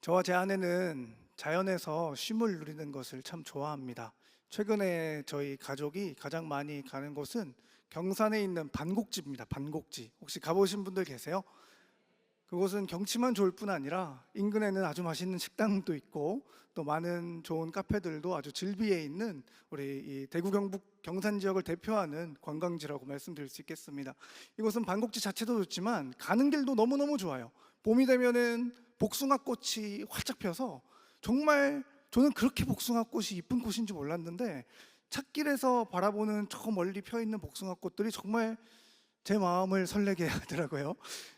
저와 제 아내는 자연에서 쉼을 누리는 것을 참 좋아합니다. 최근에 저희 가족이 가장 많이 가는 곳은 경산에 있는 반곡지입니다. 반곡지. 혹시 가보신 분들 계세요? 그곳은 경치만 좋을 뿐 아니라 인근에는 아주 맛있는 식당도 있고 또 많은 좋은 카페들도 아주 즐비해 있는 우리 이 대구 경북 경산 지역을 대표하는 관광지라고 말씀드릴 수 있겠습니다. 이곳은 반곡지 자체도 좋지만 가는 길도 너무너무 좋아요. 봄이 되면은 복숭아꽃이 활짝 펴서 정말 저는 그렇게 복숭아꽃이 이쁜 꽃인지 몰랐는데 찻길에서 바라보는 저 멀리 펴 있는 복숭아꽃들이 정말 제 마음을 설레게 하더라고요.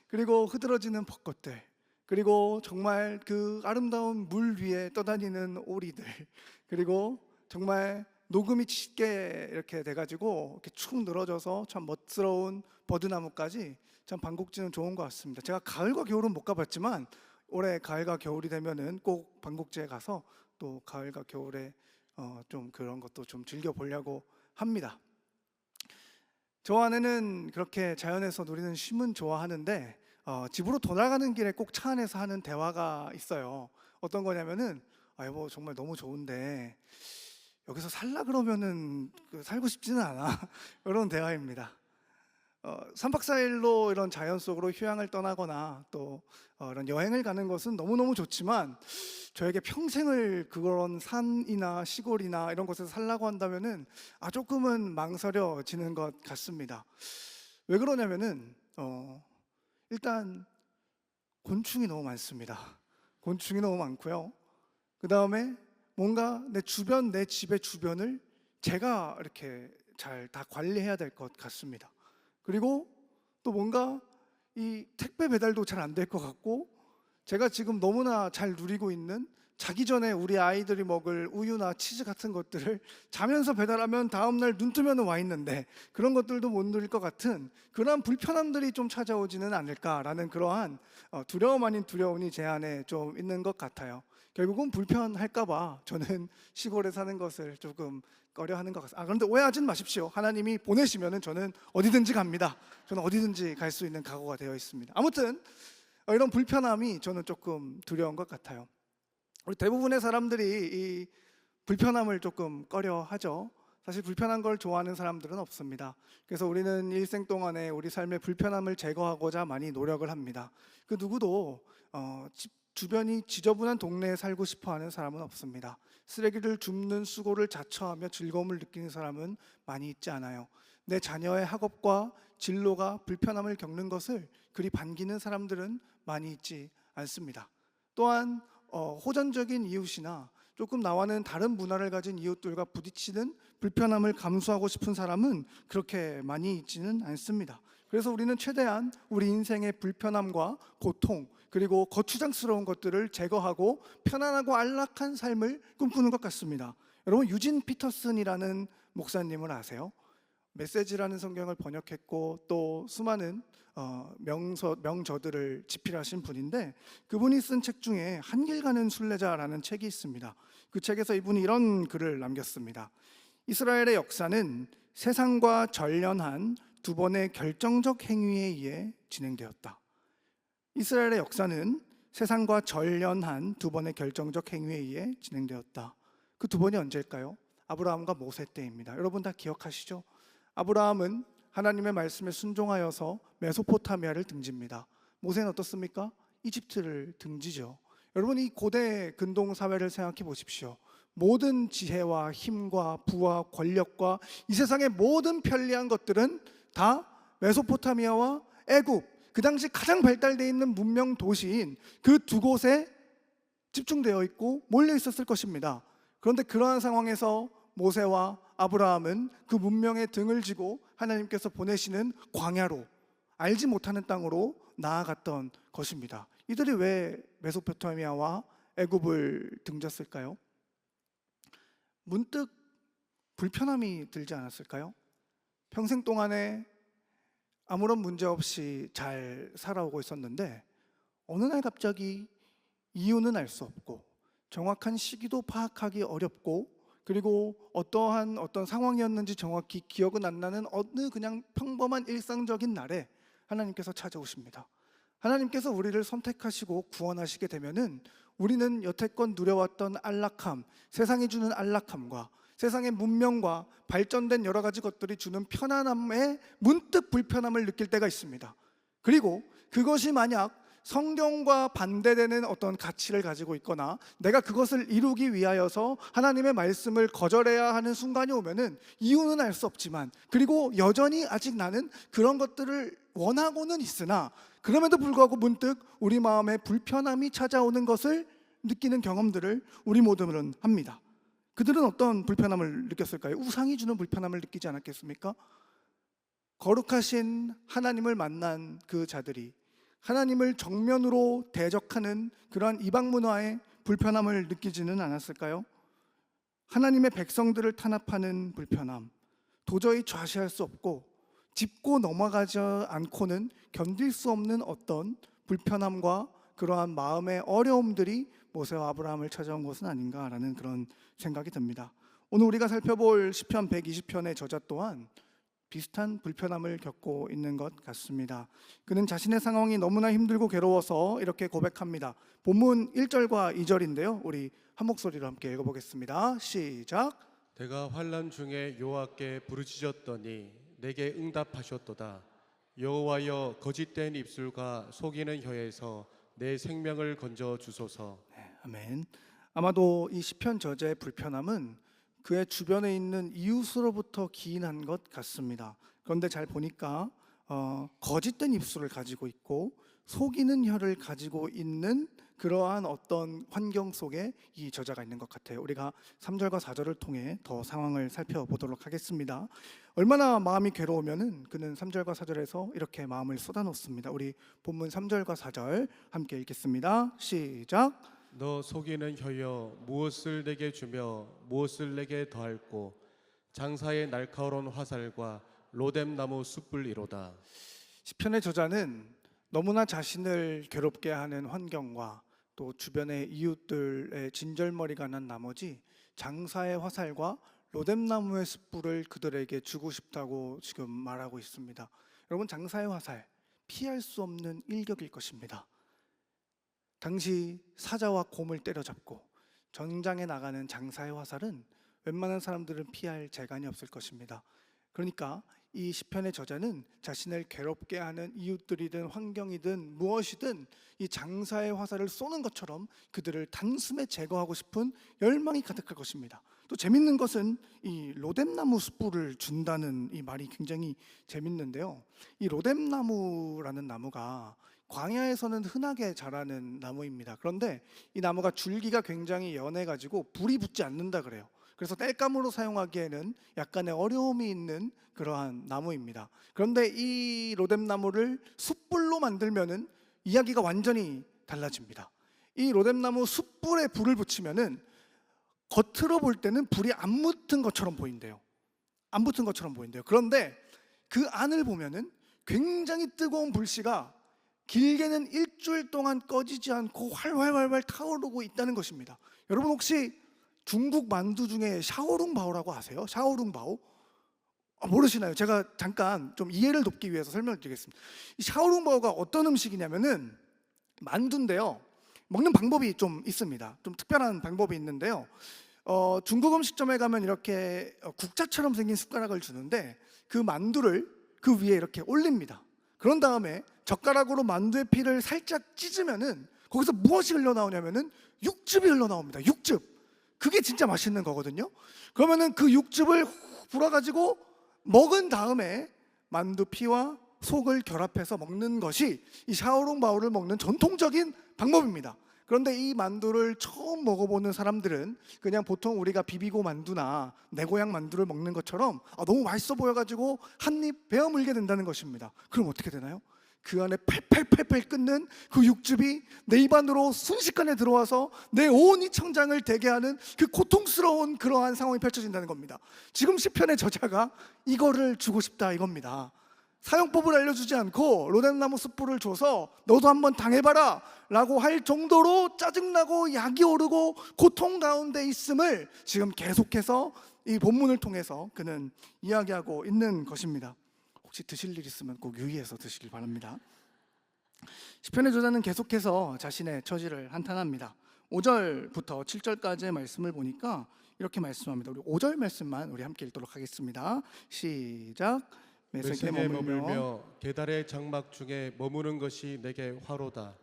그리고 흐드러지는 벚꽃들, 그리고 정말 그 아름다운 물 위에 떠다니는 오리들, 그리고 정말 녹음이 짙게 이렇게 돼가지고 이렇게 축 늘어져서 참 멋스러운 버드나무까지 참 반곡지는 좋은 것 같습니다. 제가 가을과 겨울은 못 가봤지만 올해 가을과 겨울이 되면은 꼭 반곡지에 가서 또 가을과 겨울에 좀 그런 것도 좀 즐겨 보려고 합니다. 저 아내는 그렇게 자연에서 누리는 쉼은 좋아하는데 집으로 돌아가는 길에 꼭 차 안에서 하는 대화가 있어요. 어떤 거냐면은 여보 정말 너무 좋은데 여기서 살라 그러면은 살고 싶지는 않아. 이런 대화입니다. 3박 4일로 이런 자연 속으로 휴양을 떠나거나 또 이런 여행을 가는 것은 너무너무 좋지만 저에게 평생을 그런 산이나 시골이나 이런 곳에서 살라고 한다면은 조금은 망설여지는 것 같습니다. 왜 그러냐면은 일단 곤충이 너무 많습니다. 곤충이 너무 많고요. 그 다음에 뭔가 내 주변, 내 집의 주변을 제가 이렇게 잘 다 관리해야 될 것 같습니다. 그리고 또 뭔가 이 택배 배달도 잘 안 될 것 같고 제가 지금 너무나 잘 누리고 있는 자기 전에 우리 아이들이 먹을 우유나 치즈 같은 것들을 자면서 배달하면 다음날 눈 뜨면 와 있는데 그런 것들도 못 누릴 것 같은 그런 불편함들이 좀 찾아오지는 않을까라는 그러한 두려움 아닌 두려움이 제 안에 좀 있는 것 같아요. 결국은 불편할까봐 저는 시골에 사는 것을 조금 꺼려하는 것 같습니다. 그런데 오해하진 마십시오. 하나님이 보내시면은 저는 어디든지 갑니다. 저는 어디든지 갈 수 있는 각오가 되어 있습니다. 아무튼 이런 불편함이 저는 조금 두려운 것 같아요. 우리 대부분의 사람들이 이 불편함을 조금 꺼려하죠. 사실 불편한 걸 좋아하는 사람들은 없습니다. 그래서 우리는 일생 동안에 우리 삶의 불편함을 제거하고자 많이 노력을 합니다. 그 누구도 주변이 지저분한 동네에 살고 싶어하는 사람은 없습니다. 쓰레기를 줍는 수고를 자처하며 즐거움을 느끼는 사람은 많이 있지 않아요. 내 자녀의 학업과 진로가 불편함을 겪는 것을 그리 반기는 사람들은 많이 있지 않습니다. 또한 호전적인 이웃이나 조금 나와는 다른 문화를 가진 이웃들과 부딪히는 불편함을 감수하고 싶은 사람은 그렇게 많이 있지는 않습니다. 그래서 우리는 최대한 우리 인생의 불편함과 고통 그리고 거추장스러운 것들을 제거하고 편안하고 안락한 삶을 꿈꾸는 것 같습니다. 여러분 유진 피터슨이라는 목사님을 아세요? 메시지라는 성경을 번역했고 또 수많은 명저들을 집필하신 분인데 그분이 쓴 책 중에 한길 가는 순례자라는 책이 있습니다. 그 책에서 이분이 이런 글을 남겼습니다. 이스라엘의 역사는 세상과 전련한 두 번의 결정적 행위에 의해 진행되었다. 이스라엘의 역사는 세상과 전련한 두 번의 결정적 행위에 의해 진행되었다. 그 두 번이 언제일까요? 아브라함과 모세 때입니다. 여러분 다 기억하시죠? 아브라함은 하나님의 말씀에 순종하여서 메소포타미아를 등집니다. 모세는 어떻습니까? 이집트를 등지죠. 여러분 이 고대 근동 사회를 생각해 보십시오. 모든 지혜와 힘과 부와 권력과 이 세상의 모든 편리한 것들은 다 메소포타미아와 애굽, 그 당시 가장 발달되어 있는 문명 도시인 그 두 곳에 집중되어 있고 몰려 있었을 것입니다. 그런데 그러한 상황에서 모세와 아브라함은 그 문명의 등을 지고 하나님께서 보내시는 광야로, 알지 못하는 땅으로 나아갔던 것입니다. 이들이 왜 메소포타미아와 애굽을 등졌을까요? 문득 불편함이 들지 않았을까요? 평생 동안에 아무런 문제 없이 잘 살아오고 있었는데 어느 날 갑자기 이유는 알 수 없고 정확한 시기도 파악하기 어렵고 그리고 어떤 상황이었는지 정확히 기억은 안 나는 어느 그냥 평범한 일상적인 날에 하나님께서 찾아오십니다. 하나님께서 우리를 선택하시고 구원하시게 되면은 우리는 여태껏 누려왔던 안락함, 세상이 주는 안락함과 세상의 문명과 발전된 여러 가지 것들이 주는 편안함에 문득 불편함을 느낄 때가 있습니다. 그리고 그것이 만약 성경과 반대되는 어떤 가치를 가지고 있거나 내가 그것을 이루기 위하여서 하나님의 말씀을 거절해야 하는 순간이 오면은 이유는 알 수 없지만, 그리고 여전히 아직 나는 그런 것들을 원하고는 있으나 그럼에도 불구하고 문득 우리 마음에 불편함이 찾아오는 것을 느끼는 경험들을 우리 모두는 합니다. 그들은 어떤 불편함을 느꼈을까요? 우상이 주는 불편함을 느끼지 않았겠습니까? 거룩하신 하나님을 만난 그 자들이 하나님을 정면으로 대적하는 그러한 이방 문화의 불편함을 느끼지는 않았을까요? 하나님의 백성들을 탄압하는 불편함, 도저히 좌시할 수 없고 짚고 넘어가지 않고는 견딜 수 없는 어떤 불편함과 그러한 마음의 어려움들이 모세와 아브라함을 찾아온 것은 아닌가라는 그런 생각이 듭니다. 오늘 우리가 살펴볼 시편 120편의 저자 또한 비슷한 불편함을 겪고 있는 것 같습니다. 그는 자신의 상황이 너무나 힘들고 괴로워서 이렇게 고백합니다. 본문 1절과 2절인데요. 우리 한 목소리로 함께 읽어보겠습니다. 시작. 내가 환난 중에 여호와께 부르짖었더니 내게 응답하셨도다. 여호와여, 거짓된 입술과 속이는 혀에서 내 생명을 건져 주소서. 네, 아멘. 아마도 이 시편 저자의 불편함은 그의 주변에 있는 이웃으로부터 기인한 것 같습니다. 그런데 잘 보니까 거짓된 입술을 가지고 있고 속이는 혀를 가지고 있는 그러한 어떤 환경 속에 이 저자가 있는 것 같아요. 우리가 3절과 4절을 통해 더 상황을 살펴보도록 하겠습니다. 얼마나 마음이 괴로우면은 그는 3절과 4절에서 이렇게 마음을 쏟아놓습니다. 우리 본문 3절과 4절 함께 읽겠습니다. 시작. 너 속이는 혀여, 무엇을 내게 주며 무엇을 내게 더할꼬. 장사의 날카로운 화살과 로뎀나무 숯불이로다. 시편의 저자는 너무나 자신을 괴롭게 하는 환경과 또 주변의 이웃들의 진절머리가 난 나머지 장사의 화살과 로뎀나무의 숯불을 그들에게 주고 싶다고 지금 말하고 있습니다. 여러분, 장사의 화살, 피할 수 없는 일격일 것입니다. 당시 사자와 곰을 때려잡고 전장에 나가는 장사의 화살은 웬만한 사람들은 피할 재간이 없을 것입니다. 그러니까 이 시편의 저자는 자신을 괴롭게 하는 이웃들이든 환경이든 무엇이든 이 장사의 화살을 쏘는 것처럼 그들을 단숨에 제거하고 싶은 열망이 가득할 것입니다. 또 재밌는 것은 이 로뎀나무 숯불을 준다는 이 말이 굉장히 재밌는데요. 이 로뎀나무라는 나무가 광야에서는 흔하게 자라는 나무입니다. 그런데 이 나무가 줄기가 굉장히 연해가지고 불이 붙지 않는다 그래요. 그래서 땔감으로 사용하기에는 약간의 어려움이 있는 그러한 나무입니다. 그런데 이 로뎀나무를 숯불로 만들면은 이야기가 완전히 달라집니다. 이 로뎀나무 숯불에 불을 붙이면은 겉으로 볼 때는 불이 안 붙은 것처럼 보인대요. 안 붙은 것처럼 보인대요. 그런데 그 안을 보면은 굉장히 뜨거운 불씨가 길게는 일주일 동안 꺼지지 않고 활활활활 타오르고 있다는 것입니다. 여러분, 혹시 중국 만두 중에 샤오룽바오라고 아세요? 샤오룽바오? 모르시나요? 제가 잠깐 좀 이해를 돕기 위해서 설명을 드리겠습니다. 이 샤오룽바오가 어떤 음식이냐면은 만두인데요. 먹는 방법이 좀 있습니다. 좀 특별한 방법이 있는데요. 중국 음식점에 가면 이렇게 국자처럼 생긴 숟가락을 주는데 그 만두를 그 위에 이렇게 올립니다. 그런 다음에 젓가락으로 만두의 피를 살짝 찢으면은 거기서 무엇이 흘러나오냐면은 육즙이 흘러나옵니다. 육즙. 그게 진짜 맛있는 거거든요. 그러면은 그 육즙을 불어가지고 먹은 다음에 만두 피와 속을 결합해서 먹는 것이 이 샤오롱바오를 먹는 전통적인 방법입니다. 그런데 이 만두를 처음 먹어보는 사람들은 그냥 보통 우리가 비비고 만두나 내 고향 만두를 먹는 것처럼 너무 맛있어 보여가지고 한 입 베어 물게 된다는 것입니다. 그럼 어떻게 되나요? 그 안에 팔팔팔팔 끓는 그 육즙이 내 입안으로 순식간에 들어와서 내 온 이 청장을 대게 하는 그 고통스러운 그러한 상황이 펼쳐진다는 겁니다. 지금 시편의 저자가 이거를 주고 싶다 이겁니다. 사용법을 알려주지 않고 로뎀나무 숯불을 줘서 너도 한번 당해봐라 라고 할 정도로 짜증나고 약이 오르고 고통 가운데 있음을 지금 계속해서 이 본문을 통해서 그는 이야기하고 있는 것입니다. 혹시 드실 일 있으면 꼭 유의해서 드시길 바랍니다. 시편의 저자는 계속해서 자신의 처지를 한탄합니다. 5절부터 7절까지의 말씀을 보니까 이렇게 말씀합니다. 우리 5절 말씀만 우리 함께 읽도록 하겠습니다. 시작. 메섹에 메섹에 머물며. 머물며 게달의 장막 중에 머무는 것이 내게 화로다.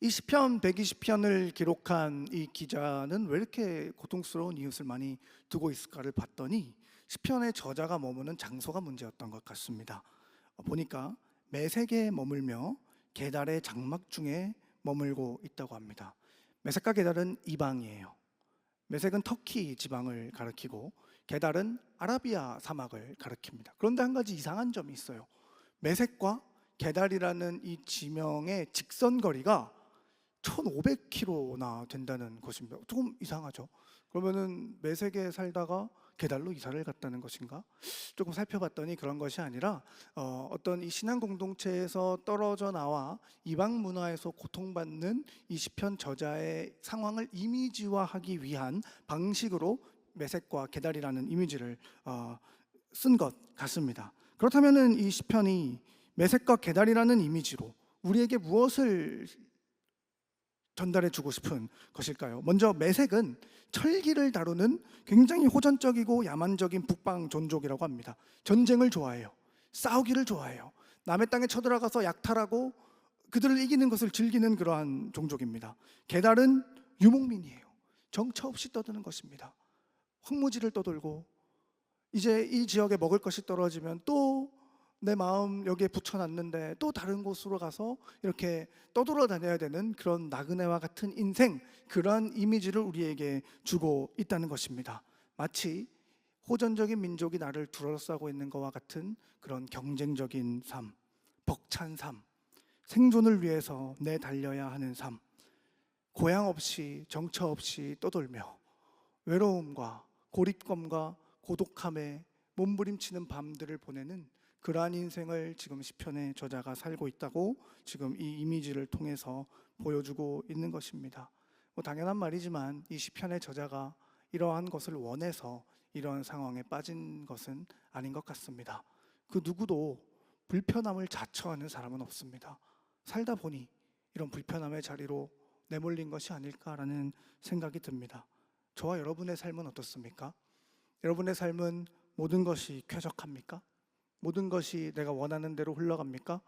이 시편 120편을 기록한 이 기자는 왜 이렇게 고통스러운 이웃을 많이 두고 있을까를 봤더니 시편의 저자가 머무는 장소가 문제였던 것 같습니다. 보니까 메섹에 머물며 게달의 장막 중에 머물고 있다고 합니다. 메섹과 게달은 이방이에요. 메섹은 터키 지방을 가리키고 게달은 아라비아 사막을 가리킵니다. 그런데 한 가지 이상한 점이 있어요. 메섹과 게달이라는 이 지명의 직선 거리가 1500km나 된다는 것입니다. 조금 이상하죠. 그러면은 메섹에 살다가 게달로 이사를 갔다는 것인가? 조금 살펴봤더니 그런 것이 아니라 어떤 이 신앙 공동체에서 떨어져 나와 이방 문화에서 고통받는 이 시편 저자의 상황을 이미지화하기 위한 방식으로 메섹과 게달이라는 이미지를 쓴 것 같습니다. 그렇다면은 이 시편이 메섹과 게달이라는 이미지로 우리에게 무엇을 전달해 주고 싶은 것일까요? 먼저 메섹은 철기를 다루는 굉장히 호전적이고 야만적인 북방 종족이라고 합니다. 전쟁을 좋아해요. 싸우기를 좋아해요. 남의 땅에 쳐들어가서 약탈하고 그들을 이기는 것을 즐기는 그러한 종족입니다. 게달은 유목민이에요. 정처 없이 떠드는 것입니다. 황무지를 떠돌고 이제 이 지역에 먹을 것이 떨어지면 또 내 마음 여기에 붙여놨는데 또 다른 곳으로 가서 이렇게 떠돌아다녀야 되는 그런 나그네와 같은 인생, 그러한 이미지를 우리에게 주고 있다는 것입니다. 마치 호전적인 민족이 나를 둘러싸고 있는 것과 같은 그런 경쟁적인 삶, 벅찬 삶, 생존을 위해서 내달려야 하는 삶, 고향 없이 정처 없이 떠돌며 외로움과 고립감과 고독함에 몸부림치는 밤들을 보내는 그러한 인생을 지금 시편의 저자가 살고 있다고 지금 이 이미지를 통해서 보여주고 있는 것입니다. 당연한 말이지만 이 시편의 저자가 이러한 것을 원해서 이러한 상황에 빠진 것은 아닌 것 같습니다. 그 누구도 불편함을 자처하는 사람은 없습니다. 살다 보니 이런 불편함의 자리로 내몰린 것이 아닐까라는 생각이 듭니다. 저와 여러분의 삶은 어떻습니까? 여러분의 삶은 모든 것이 쾌적합니까? 모든 것이 내가 원하는 대로 흘러갑니까?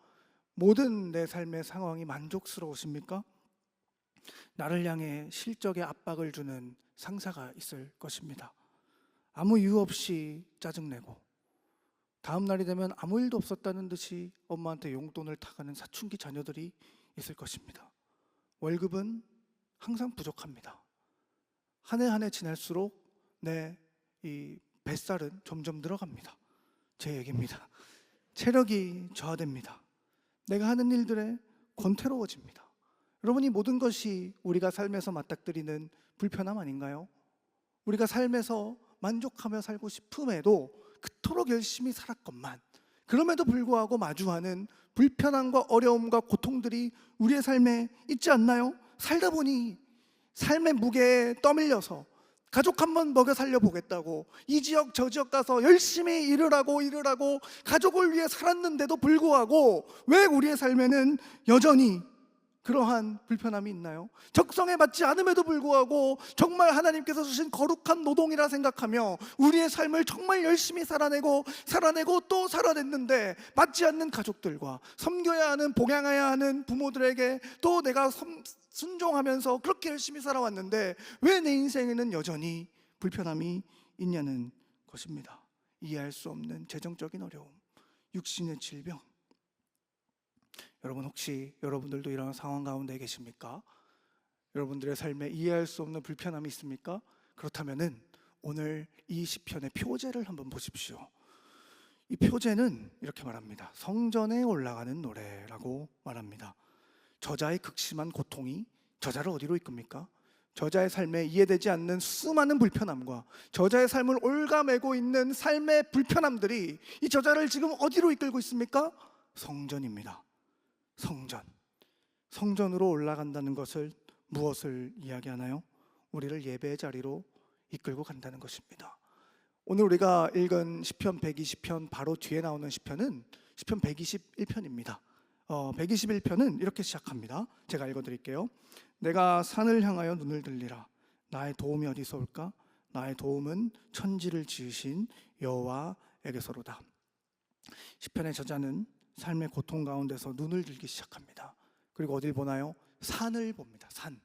모든 내 삶의 상황이 만족스러우십니까? 나를 향해 실적의 압박을 주는 상사가 있을 것입니다. 아무 이유 없이 짜증내고 다음 날이 되면 아무 일도 없었다는 듯이 엄마한테 용돈을 타가는 사춘기 자녀들이 있을 것입니다. 월급은 항상 부족합니다. 한 해 한 해 지날수록 내 이 뱃살은 점점 늘어갑니다. 제 얘기입니다. 체력이 저하됩니다. 내가 하는 일들에 권태로워집니다. 여러분이 모든 것이 우리가 삶에서 맞닥뜨리는 불편함 아닌가요? 우리가 삶에서 만족하며 살고 싶음에도 그토록 열심히 살았건만 그럼에도 불구하고 마주하는 불편함과 어려움과 고통들이 우리의 삶에 있지 않나요? 살다 보니 삶의 무게에 떠밀려서 가족 한 번 먹여 살려보겠다고 이 지역 저 지역 가서 열심히 일을 하고 가족을 위해 살았는데도 불구하고 왜 우리의 삶에는 여전히 그러한 불편함이 있나요? 적성에 맞지 않음에도 불구하고 정말 하나님께서 주신 거룩한 노동이라 생각하며 우리의 삶을 정말 열심히 살아내고 또 살아냈는데 맞지 않는 가족들과 섬겨야 하는 복양해야 하는 부모들에게 또 내가 순종하면서 그렇게 열심히 살아왔는데 왜 내 인생에는 여전히 불편함이 있냐는 것입니다. 이해할 수 없는 재정적인 어려움, 육신의 질병. 여러분 혹시 여러분들도 이런 상황 가운데 계십니까? 여러분들의 삶에 이해할 수 없는 불편함이 있습니까? 그렇다면은 오늘 이 시편의 표제를 한번 보십시오. 이 표제는 이렇게 말합니다. 성전에 올라가는 노래라고 말합니다. 저자의 극심한 고통이 저자를 어디로 이끕니까? 저자의 삶에 이해되지 않는 수많은 불편함과 저자의 삶을 올가매고 있는 삶의 불편함들이 이 저자를 지금 어디로 이끌고 있습니까? 성전입니다. 성전으로 올라간다는 것을 무엇을 이야기하나요? 우리를 예배의 자리로 이끌고 간다는 것입니다. 오늘 우리가 읽은 시편 120편 바로 뒤에 나오는 시편은 시편 121편입니다. 121편은 이렇게 시작합니다. 제가 읽어드릴게요. 내가 산을 향하여 눈을 들리라. 나의 도움이 어디서 올까? 나의 도움은 천지를 지으신 여호와에게서로다. 시편의 저자는 삶의 고통 가운데서 눈을 들기 시작합니다. 그리고 어딜 보나요? 산을 봅니다. 산.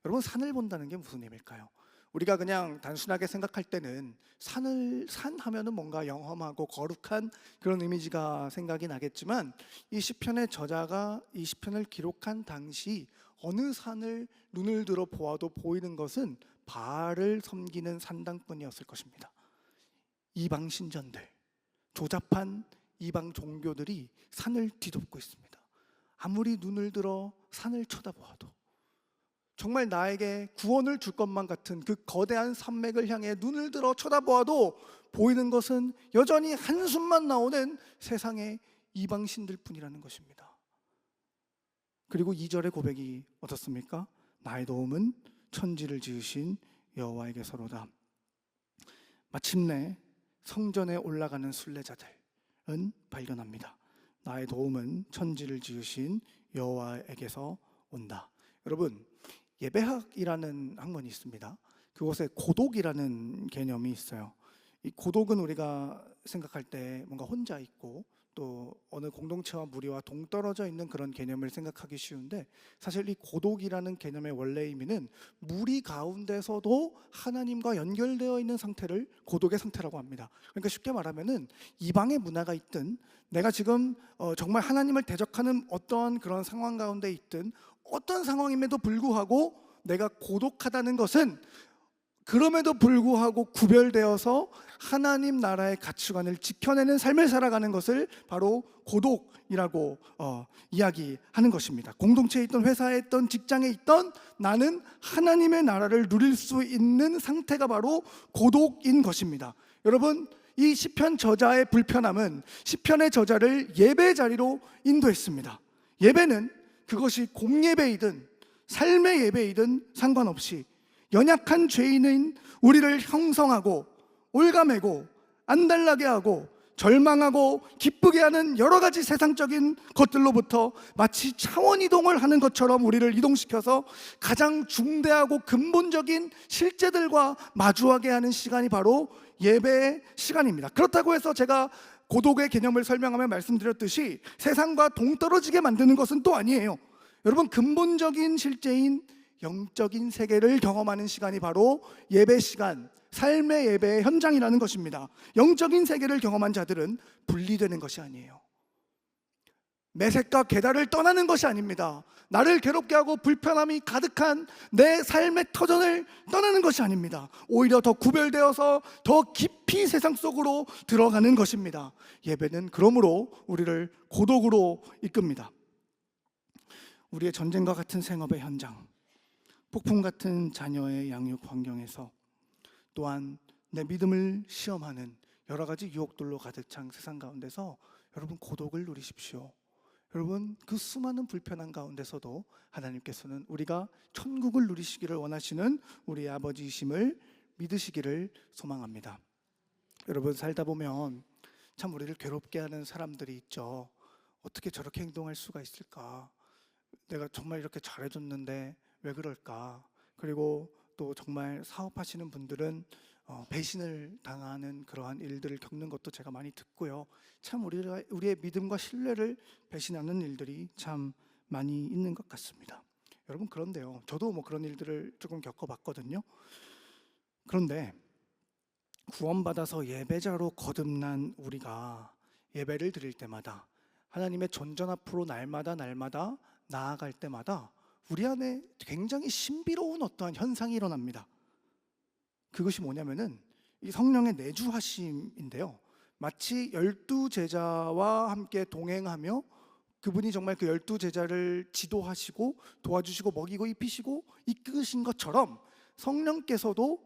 여러분, 산을 본다는 게 무슨 의미일까요? 우리가 그냥 단순하게 생각할 때는 산 하면은 뭔가 영험하고 거룩한 그런 이미지가 생각이 나겠지만, 이 시편의 저자가 이 시편을 기록한 당시 어느 산을 눈을 들어 보아도 보이는 것은 바알을 섬기는 산당뿐이었을 것입니다. 이방 신전들, 조잡한 이방 종교들이 산을 뒤덮고 있습니다. 아무리 눈을 들어 산을 쳐다보아도 정말 나에게 구원을 줄 것만 같은 그 거대한 산맥을 향해 눈을 들어 쳐다보아도 보이는 것은 여전히 한숨만 나오는 세상의 이방신들 뿐이라는 것입니다. 그리고 2절의 고백이 어떻습니까? 나의 도움은 천지를 지으신 여호와에게서로다. 마침내 성전에 올라가는 순례자들은 발견합니다. 나의 도움은 천지를 지으신 여호와에게서 온다. 여러분, 예배학이라는 학문이 있습니다. 그곳에 고독이라는 개념이 있어요. 이 고독은 우리가 생각할 때 뭔가 혼자 있고 또 어느 공동체와 무리와 동떨어져 있는 그런 개념을 생각하기 쉬운데, 사실 이 고독이라는 개념의 원래 의미는 무리 가운데서도 하나님과 연결되어 있는 상태를 고독의 상태라고 합니다. 그러니까 쉽게 말하면은 이방의 문화가 있든 내가 지금 정말 하나님을 대적하는 어떤 그런 상황 가운데 있든 어떤 상황임에도 불구하고 내가 고독하다는 것은 그럼에도 불구하고 구별되어서 하나님 나라의 가치관을 지켜내는 삶을 살아가는 것을 바로 고독이라고 이야기하는 것입니다. 공동체에 있던, 회사에 있던, 직장에 있던 나는 하나님의 나라를 누릴 수 있는 상태가 바로 고독인 것입니다. 여러분, 이 시편 저자의 불편함은 시편의 저자를 예배 자리로 인도했습니다. 예배는 그것이 공예배이든 삶의 예배이든 상관없이 연약한 죄인인 우리를 형성하고 올가매고 안달나게 하고 절망하고 기쁘게 하는 여러 가지 세상적인 것들로부터 마치 차원 이동을 하는 것처럼 우리를 이동시켜서 가장 중대하고 근본적인 실제들과 마주하게 하는 시간이 바로 예배의 시간입니다. 그렇다고 해서 제가 고독의 개념을 설명하며 말씀드렸듯이 세상과 동떨어지게 만드는 것은 또 아니에요. 여러분, 근본적인 실제인 영적인 세계를 경험하는 시간이 바로 예배 시간, 삶의 예배의 현장이라는 것입니다. 영적인 세계를 경험한 자들은 분리되는 것이 아니에요. 매색과 계달을 떠나는 것이 아닙니다. 나를 괴롭게 하고 불편함이 가득한 내 삶의 터전을 떠나는 것이 아닙니다. 오히려 더 구별되어서 더 깊이 세상 속으로 들어가는 것입니다. 예배는 그러므로 우리를 고독으로 이끕니다. 우리의 전쟁과 같은 생업의 현장, 폭풍 같은 자녀의 양육 환경에서, 또한 내 믿음을 시험하는 여러 가지 유혹들로 가득 찬 세상 가운데서 여러분, 고독을 누리십시오. 여러분, 그 수많은 불편한 가운데서도 하나님께서는 우리가 천국을 누리시기를 원하시는 우리 아버지이심을 믿으시기를 소망합니다. 여러분, 살다 보면 참 우리를 괴롭게 하는 사람들이 있죠. 어떻게 저렇게 행동할 수가 있을까? 내가 정말 이렇게 잘해줬는데 왜 그럴까? 그리고 또 정말 사업하시는 분들은 배신을 당하는 그러한 일들을 겪는 것도 제가 많이 듣고요. 참 우리의 믿음과 신뢰를 배신하는 일들이 참 많이 있는 것 같습니다. 여러분, 그런데요, 저도 그런 일들을 조금 겪어봤거든요. 그런데 구원받아서 예배자로 거듭난 우리가 예배를 드릴 때마다, 하나님의 전전 앞으로 날마다 나아갈 때마다 우리 안에 굉장히 신비로운 어떠한 현상이 일어납니다. 그것이 뭐냐면은 이 성령의 내주하심인데요, 마치 12제자와 함께 동행하며 그분이 정말 그 12제자를 지도하시고 도와주시고 먹이고 입히시고 이끄신 것처럼 성령께서도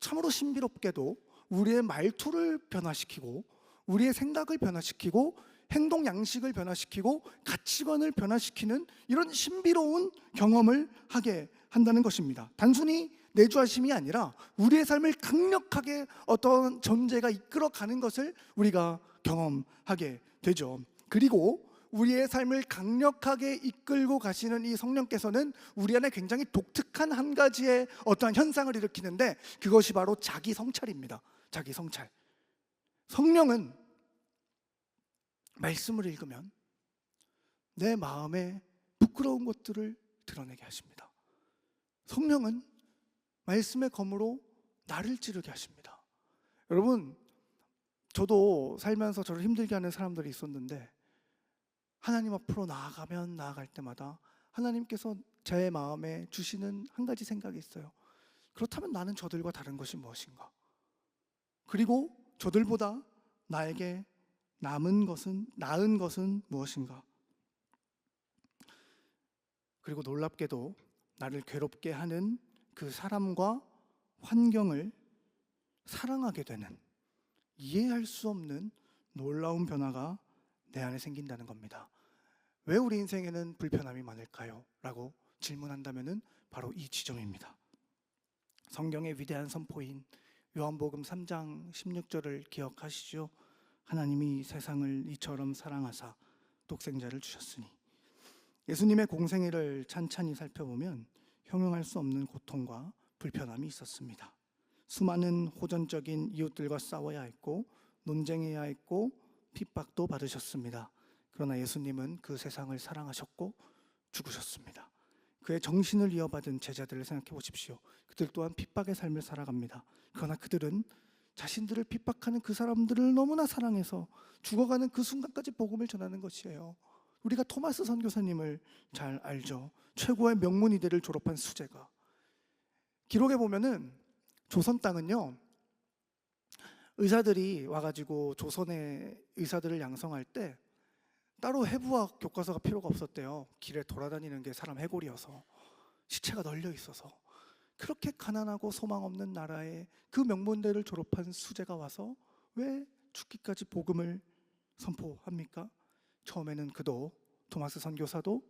참으로 신비롭게도 우리의 말투를 변화시키고 우리의 생각을 변화시키고 행동 양식을 변화시키고 가치관을 변화시키는 이런 신비로운 경험을 하게 한다는 것입니다. 단순히 내주하심이 아니라 우리의 삶을 강력하게 어떤 존재가 이끌어가는 것을 우리가 경험하게 되죠. 그리고 우리의 삶을 강력하게 이끌고 가시는 이 성령께서는 우리 안에 굉장히 독특한 한 가지의 어떠한 현상을 일으키는데, 그것이 바로 자기 성찰입니다. 자기 성찰. 성령은 말씀을 읽으면 내 마음에 부끄러운 것들을 드러내게 하십니다. 성령은 말씀의 검으로 나를 찌르게 하십니다. 여러분, 저도 살면서 저를 힘들게 하는 사람들이 있었는데, 하나님 앞으로 나아가면 나아갈 때마다 하나님께서 제 마음에 주시는 한 가지 생각이 있어요. 그렇다면 나는 저들과 다른 것이 무엇인가? 그리고 저들보다 나에게 나은 것은 무엇인가? 그리고 놀랍게도 나를 괴롭게 하는 그 사람과 환경을 사랑하게 되는, 이해할 수 없는 놀라운 변화가 내 안에 생긴다는 겁니다. 왜 우리 인생에는 불편함이 많을까요? 라고 질문한다면 바로 이 지점입니다. 성경의 위대한 선포인 요한복음 3장 16절을 기억하시죠? 하나님이 세상을 이처럼 사랑하사 독생자를 주셨으니. 예수님의 공생애를 찬찬히 살펴보면 형용할 수 없는 고통과 불편함이 있었습니다. 수많은 호전적인 이웃들과 싸워야 했고 논쟁해야 했고 핍박도 받으셨습니다. 그러나 예수님은 그 세상을 사랑하셨고 죽으셨습니다. 그의 정신을 이어받은 제자들을 생각해 보십시오. 그들 또한 핍박의 삶을 살아갑니다. 그러나 그들은 자신들을 핍박하는 그 사람들을 너무나 사랑해서 죽어가는 그 순간까지 복음을 전하는 것이에요. 우리가 토마스 선교사님을 잘 알죠. 최고의 명문의대를 졸업한 수재가. 기록에 보면은 조선 땅은요, 의사들이 와가지고 조선의 의사들을 양성할 때 따로 해부학 교과서가 필요가 없었대요. 길에 돌아다니는 게 사람 해골이어서, 시체가 널려 있어서. 그렇게 가난하고 소망 없는 나라에 그 명문대를 졸업한 수재가 와서 왜 죽기까지 복음을 선포합니까? 처음에는 그도, 토마스 선교사도,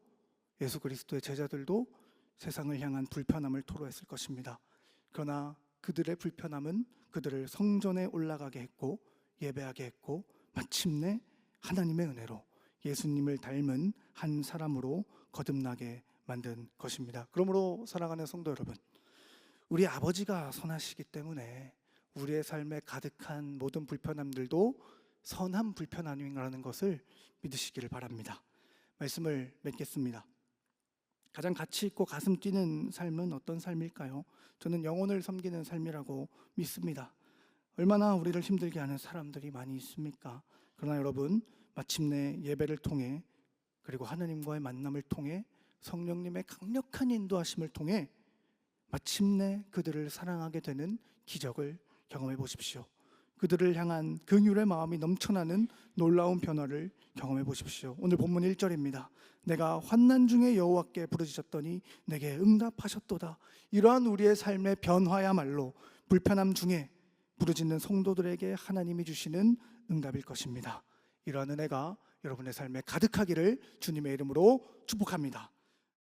예수 그리스도의 제자들도 세상을 향한 불편함을 토로했을 것입니다. 그러나 그들의 불편함은 그들을 성전에 올라가게 했고 예배하게 했고 마침내 하나님의 은혜로 예수님을 닮은 한 사람으로 거듭나게 만든 것입니다. 그러므로 사랑하는 성도 여러분, 우리 아버지가 선하시기 때문에 우리의 삶에 가득한 모든 불편함들도 선한 불편함이라는 것을 믿으시기를 바랍니다. 말씀을 맺겠습니다. 가장 가치 있고 가슴 뛰는 삶은 어떤 삶일까요? 저는 영혼을 섬기는 삶이라고 믿습니다. 얼마나 우리를 힘들게 하는 사람들이 많이 있습니까? 그러나 여러분, 마침내 예배를 통해, 그리고 하나님과의 만남을 통해, 성령님의 강력한 인도하심을 통해 마침내 그들을 사랑하게 되는 기적을 경험해 보십시오. 그들을 향한 긍휼의 마음이 넘쳐나는 놀라운 변화를 경험해 보십시오. 오늘 본문 1절입니다. 내가 환난 중에 여호와께 부르짖었더니 내게 응답하셨도다. 이러한 우리의 삶의 변화야말로 불편함 중에 부르짖는 성도들에게 하나님이 주시는 응답일 것입니다. 이러한 은혜가 여러분의 삶에 가득하기를 주님의 이름으로 축복합니다.